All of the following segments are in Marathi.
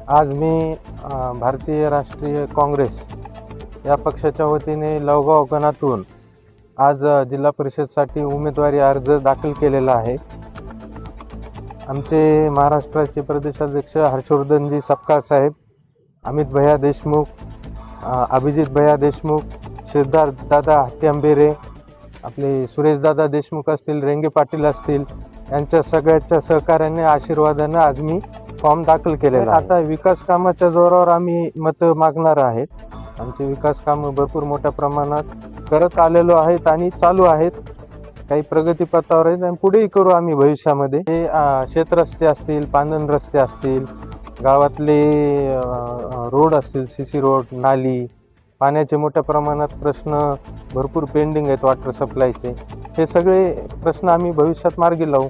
आज मी भारतीय राष्ट्रीय काँग्रेस या पक्षाच्या वतीने लवगाव गणातून आज जिल्हा परिषदसाठी उमेदवारी अर्ज दाखल केलेला आहे। आमचे महाराष्ट्राचे प्रदेशाध्यक्ष हर्षवर्धनजी सपकाळ साहेब, अमित भैया देशमुख, अभिजित भैया देशमुख, सिद्धार्थ दादा हत्यांबेरे, आपले सुरेश दादा देशमुख असतील, रेंगे पाटील असतील, यांच्या सगळ्याच्या सहकार्याने आशीर्वादाने आज मी फॉर्म दाखल केलेला आहे। आता विकास कामाच्या जोरावर आम्ही मत मागणार आहेत। आमचे विकास कामं भरपूर मोठ्या प्रमाणात करत आलेलो आहेत आणि चालू आहेत, काही प्रगतीपथावर आहेत आणि पुढेही करू आम्ही भविष्यामध्ये। हे शेतरस्ते असतील, पांदन रस्ते असतील, गावातले रोड असतील, सीसी रोड, नाली, पाण्याचे मोठ्या प्रमाणात प्रश्न भरपूर पेंडिंग आहेत, वॉटर सप्लायचे। हे सगळे प्रश्न आम्ही भविष्यात मार्गी लावू।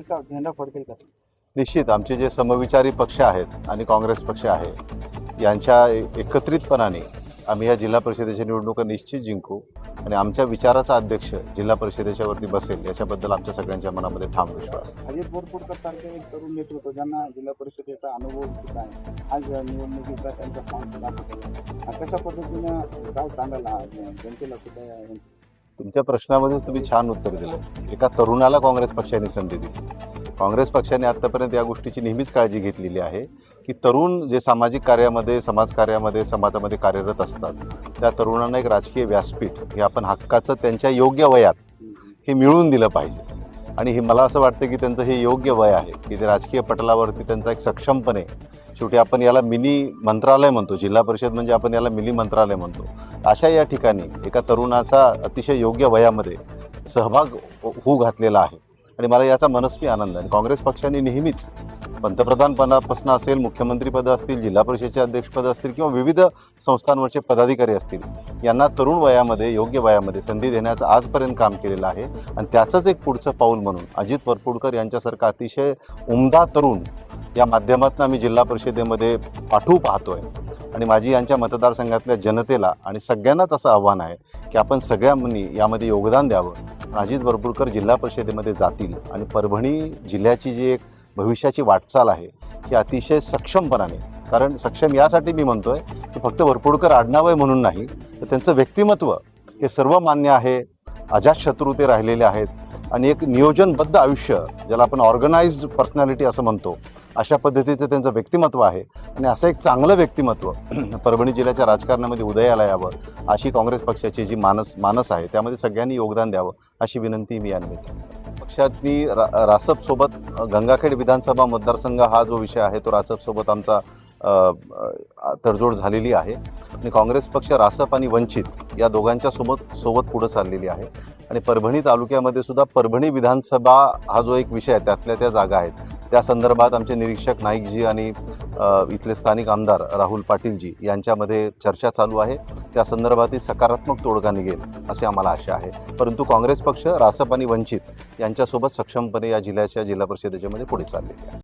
झेंडा फडकेल का? निश्चित आमचे जे समविचारी पक्ष आहेत आणि काँग्रेस पक्ष आहे यांच्या एकत्रितपणाने आम्ही या जिल्हा परिषदेच्या निवडणुका निश्चित जिंकू आणि आमच्या विचाराचा अध्यक्ष जिल्हा परिषदेच्या वरती बसेल याच्याबद्दल आमच्या सगळ्यांच्या मनामध्ये ठाम विश्वास आहे। अजित बोरफुटकर सारखे एक तरुण नेतृत्व ज्यांना जिल्हा परिषदेचा अनुभव सुद्धा आहे, आज निवडणुकीचा त्यांचा फॉर्म सुद्धा दाखल, कशा पद्धतीनं काय सांगायला जनतेला सुद्धा? तुमच्या प्रश्नामध्ये तुम्ही छान उत्तर दिलं। एका तरुणाला काँग्रेस पक्षाने संधी दिली। काँग्रेस पक्षाने आत्तापर्यंत या गोष्टीची नेहमीच काळजी घेतलेली आहे की तरुण जे सामाजिक कार्यामध्ये, समाजकार्यामध्ये, समाजामध्ये कार्यरत असतात त्या तरुणांना एक राजकीय व्यासपीठ हे आपण हक्काचं त्यांच्या योग्य वयात हे मिळवून दिलं पाहिजे। आणि हे मला असं वाटतं की त्यांचं हे योग्य वय आहे की ते राजकीय पटलावरती त्यांचा एक सक्षमपणे, शेवटी आपण याला मिनी मंत्रालय म्हणतो, जिल्हा परिषद म्हणजे आपण याला मिनी मंत्रालय म्हणतो, अशा या ठिकाणी एका तरुणाचा अतिशय योग्य वयामध्ये सहभाग होऊ घातलेला आहे आणि मला याचा मनस्वी आनंद आहे। काँग्रेस पक्षाने नेहमीच पंतप्रधानपदापासून असेल, मुख्यमंत्रीपद असतील, जिल्हा परिषदेचे अध्यक्षपद असतील किंवा विविध संस्थांवरचे पदाधिकारी असतील, यांना तरुण वयामध्ये, योग्य वयामध्ये संधी देण्याचं आजपर्यंत काम केलेलं आहे आणि त्याचंच एक पुढचं पाऊल म्हणून अजित वरपुडकर यांच्यासारखा अतिशय उमदा तरुण या माध्यमातून आम्ही जिल्हा परिषदेमध्ये पाठवू पाहतोय आणि माझी यांच्या मतदारसंघातल्या जनतेला आणि सगळ्यांनाच असं आव्हान आहे की आपण सगळ्यांनी यामध्ये योगदान द्यावं। अजित वरपुडकर जिल्हा परिषदेमध्ये जातील आणि परभणी जिल्ह्याची जी एक भविष्याची वाटचाल आहे ही अतिशय सक्षमपणाने, कारण सक्षम यासाठी मी म्हणतोय की फक्त वरपुडकर आडनाव आहे म्हणून नाही, तर त्यांचं व्यक्तिमत्व हे सर्वमान्य आहे, अजातशत्रू ते राहिलेले आहेत आणि एक नियोजनबद्ध आयुष्य, ज्याला आपण ऑर्गनाइज्ड पर्सनॅलिटी असं म्हणतो, अशा पद्धतीचं त्यांचं व्यक्तिमत्व आहे आणि असं एक चांगलं व्यक्तिमत्व परभणी जिल्ह्याच्या राजकारणामध्ये उदयाला यावं अशी काँग्रेस पक्षाची जी मानस आहे त्यामध्ये सगळ्यांनी योगदान द्यावं अशी विनंती मी यानिमित्त पक्षातनी रासपसोबत गंगाखेड विधानसभा मतदारसंघ हा जो विषय आहे तो रासपसोबत आमचा तडजोड झालेली आहे आणि काँग्रेस पक्ष रासप आणि वंचित या दोघांच्या सोबत पुढे चाललेली आहे आणि परभणी तालुक्यामध्ये सुद्धा परभणी विधानसभा हा जो एक विषय आहे त्यातल्या त्या जागा आहेत त्या संदर्भात आमचे निरीक्षक नाईकजी आणि इथले स्थानिक आमदार राहुल पाटीलजी यांच्यामध्ये चर्चा चालू आहे। त्या संदर्भातील सकारात्मक तोडगा निघेल असे आम्हाला आशा आहे, परंतु काँग्रेस पक्ष रासप आणि वंचित यांच्यासोबत सक्षमपणे या जिल्ह्याच्या जिल्हा परिषदेच्यामध्ये पुढे चाललेली आहे।